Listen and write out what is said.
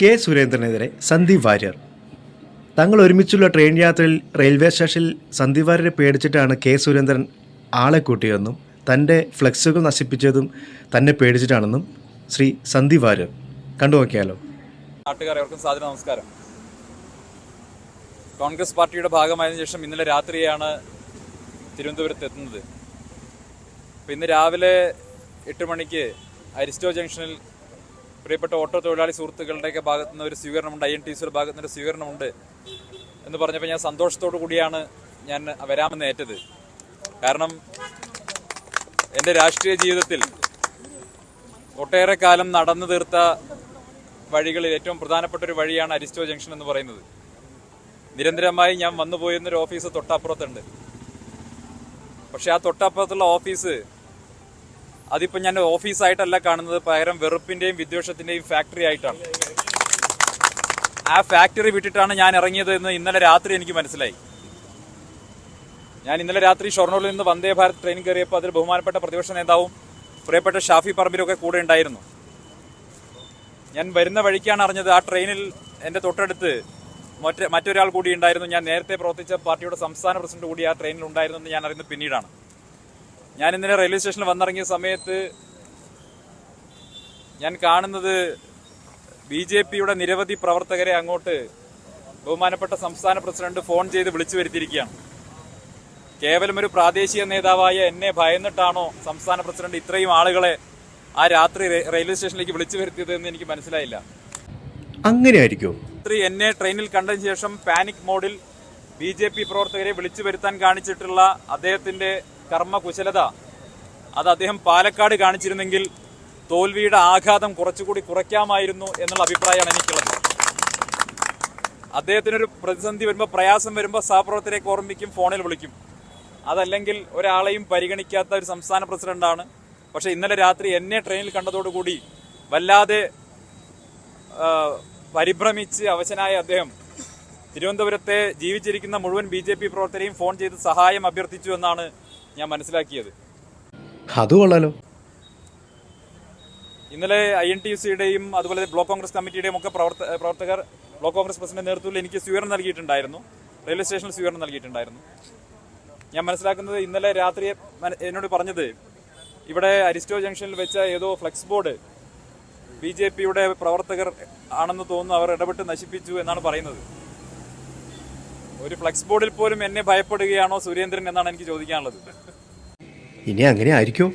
K സുരേന്ദ്രനെതിരെ Sandeep Warrier. തങ്ങൾ ഒരുമിച്ചുള്ള train യാത്രയിൽ railway സ്റ്റേഷനിൽ സന്ദീപ് വാര്യരെ പേടിച്ചിട്ടാണ് കെ സുരേന്ദ്രൻ ആളെ കൂട്ടിയതെന്നും തൻ്റെ ഫ്ലെക്സുകൾ നശിപ്പിച്ചതും തന്നെ പേടിച്ചിട്ടാണെന്നും ശ്രീ സന്ദീപ് വാര്യർ. കണ്ടുനോക്കിയാലോ. നാട്ടുകാരെവർക്കും സാധനം നമസ്കാരം. കോൺഗ്രസ് പാർട്ടിയുടെ ഭാഗമായതിനു ശേഷം ഇന്നലെ രാത്രിയാണ് തിരുവനന്തപുരത്ത് എത്തുന്നത്. അപ്പോൾ ഇന്ന് രാവിലെ 8 മണിക്ക് അരിസ്റ്റോ ജംഗ്ഷനിൽ പ്രിയപ്പെട്ട ഓട്ടോ തൊഴിലാളി സുഹൃത്തുക്കളുടെയൊക്കെ ഭാഗത്തു നിന്ന് ഒരു സ്വീകരണമുണ്ട്, INTUCയുടെ ഭാഗത്തു നിന്ന് സ്വീകരണമുണ്ട് എന്ന് പറഞ്ഞപ്പോൾ ഞാൻ സന്തോഷത്തോടു കൂടിയാണ് ഞാൻ വരാമെന്ന് ഏറ്റത്. കാരണം എൻ്റെ രാഷ്ട്രീയ ജീവിതത്തിൽ ഒട്ടേറെ കാലം നടന്നു തീർത്ത വഴികളിൽ ഏറ്റവും പ്രധാനപ്പെട്ട ഒരു വഴിയാണ് അരിസ്റ്റോ ജംഗ്ഷൻ എന്ന് പറയുന്നത്. നിരന്തരമായി ഞാൻ വന്നുപോയിരുന്നൊരു ഓഫീസ് തൊട്ടപ്പുറത്തുണ്ട്. പക്ഷെ ആ തൊട്ടപ്പുറത്തുള്ള ഓഫീസ് അതിപ്പോൾ ഞാൻ ഓഫീസായിട്ടല്ല കാണുന്നത്, പകരം വെറുപ്പിന്റെയും വിദ്വേഷത്തിന്റെയും ഫാക്ടറി ആയിട്ടാണ്. ആ ഫാക്ടറി വിട്ടിട്ടാണ് ഞാൻ ഇറങ്ങിയത് എന്ന് ഇന്നലെ രാത്രി എനിക്ക് മനസ്സിലായി. ഞാൻ ഇന്നലെ രാത്രി ഷൊർണൂരിൽ നിന്ന് വന്ദേ ഭാരത് ട്രെയിൻ കയറിയപ്പോൾ അതിൽ ബഹുമാനപ്പെട്ട പ്രതിപക്ഷ നേതാവും പ്രിയപ്പെട്ട ഷാഫി പറമ്പിലൊക്കെ കൂടെ ഉണ്ടായിരുന്നു. ഞാൻ വരുന്ന വഴിക്കാണ് അറിഞ്ഞത് ആ ട്രെയിനിൽ എൻ്റെ തൊട്ടടുത്ത് മറ്റൊരാൾ കൂടി ഉണ്ടായിരുന്നു. ഞാൻ നേരത്തെ പ്രവർത്തിച്ച പാർട്ടിയുടെ സംസ്ഥാന പ്രസിഡന്റ് കൂടി ആ ട്രെയിനിൽ ഉണ്ടായിരുന്നു എന്ന് ഞാൻ അറിയുന്നത് പിന്നീടാണ്. ഞാൻ ഇന്നലെ റെയിൽവേ സ്റ്റേഷനിൽ വന്നിറങ്ങിയ സമയത്ത് ഞാൻ കാണുന്നത് BJPയുടെ നിരവധി പ്രവർത്തകരെ അങ്ങോട്ട് ബഹുമാനപ്പെട്ട സംസ്ഥാന പ്രസിഡന്റ് ഫോൺ ചെയ്ത് വിളിച്ചു വരുത്തിയിരിക്കുകയാണ്. കേവലം ഒരു പ്രാദേശിക നേതാവായ എന്നെ ഭയന്നിട്ടാണോ സംസ്ഥാന പ്രസിഡന്റ് ഇത്രയും ആളുകളെ ആ രാത്രി റെയിൽവേ സ്റ്റേഷനിലേക്ക് വിളിച്ചു വരുത്തിയത് എന്ന് എനിക്ക് മനസ്സിലായില്ല. അങ്ങനെയായിരിക്കും. എന്നെ ട്രെയിനിൽ കണ്ടതിന് ശേഷം പാനിക് മോഡിൽ BJP പ്രവർത്തകരെ വിളിച്ചു വരുത്താൻ കാണിച്ചിട്ടുള്ള അദ്ദേഹത്തിന്റെ കർമ്മകുശലത അത് അദ്ദേഹം പാലക്കാട് കാണിച്ചിരുന്നെങ്കിൽ തോൽവിയുടെ ആഘാതം കുറച്ചുകൂടി കുറയ്ക്കാമായിരുന്നു എന്നുള്ള അഭിപ്രായമാണ് എനിക്കുള്ളത്. അദ്ദേഹത്തിനൊരു പ്രതിസന്ധി വരുമ്പോൾ, പ്രയാസം വരുമ്പോൾ സഹപ്രവർത്തകരെ ഓർമ്മിക്കും, ഫോണിൽ വിളിക്കും. അതല്ലെങ്കിൽ ഒരാളെയും പരിഗണിക്കാത്ത ഒരു സംസ്ഥാന പ്രസിഡന്റാണ്. പക്ഷെ ഇന്നലെ രാത്രി എന്നെ ട്രെയിനിൽ കണ്ടതോടുകൂടി വല്ലാതെ പരിഭ്രമിച്ച് അവശനായ അദ്ദേഹം തിരുവനന്തപുരത്തെ ജീവിച്ചിരിക്കുന്ന മുഴുവൻ BJP പ്രവർത്തകരെയും ഫോൺ ചെയ്ത് സഹായം അഭ്യർത്ഥിച്ചു എന്നാണ് ഞാൻ മനസ്സിലാക്കിയത്. അത് കൊള്ളാലോ. ഇന്നലെ INTUCയുടെയും അതുപോലെ ബ്ലോക്ക് കോൺഗ്രസ് കമ്മിറ്റിയുടെയും ഒക്കെ പ്രവർത്തകർ ബ്ലോക്ക് കോൺഗ്രസ് പ്രസിഡന്റ് നേതൃത്വത്തിൽ എനിക്ക് സ്വീകരണം നൽകിയിട്ടുണ്ടായിരുന്നു. റെയിൽവേ സ്റ്റേഷനിൽ സ്വീകരണം നൽകിയിട്ടുണ്ടായിരുന്നു. ഞാൻ മനസ്സിലാക്കുന്നത് ഇന്നലെ രാത്രി എന്നോട് പറഞ്ഞത് ഇവിടെ അരിസ്റ്റോ ജംഗ്ഷനിൽ വെച്ച ഏതോ ഫ്ലെക്സ് ബോർഡ് BJPയുടെ പ്രവർത്തകർ ആണെന്ന് തോന്നുന്നു, അവർ ഇടപെട്ട് നശിപ്പിച്ചു എന്നാണ് പറയുന്നത്. ഒരു ഫ്ലെക്സ് ബോർഡിൽ പോലും എന്നെ ഭയപ്പെടുകയാണോ സുരേന്ദ്രൻ എന്നാണ് എനിക്ക് ചോദിക്കാനുള്ളത്. ഇനി അങ്ങനെ ആയിരിക്കും.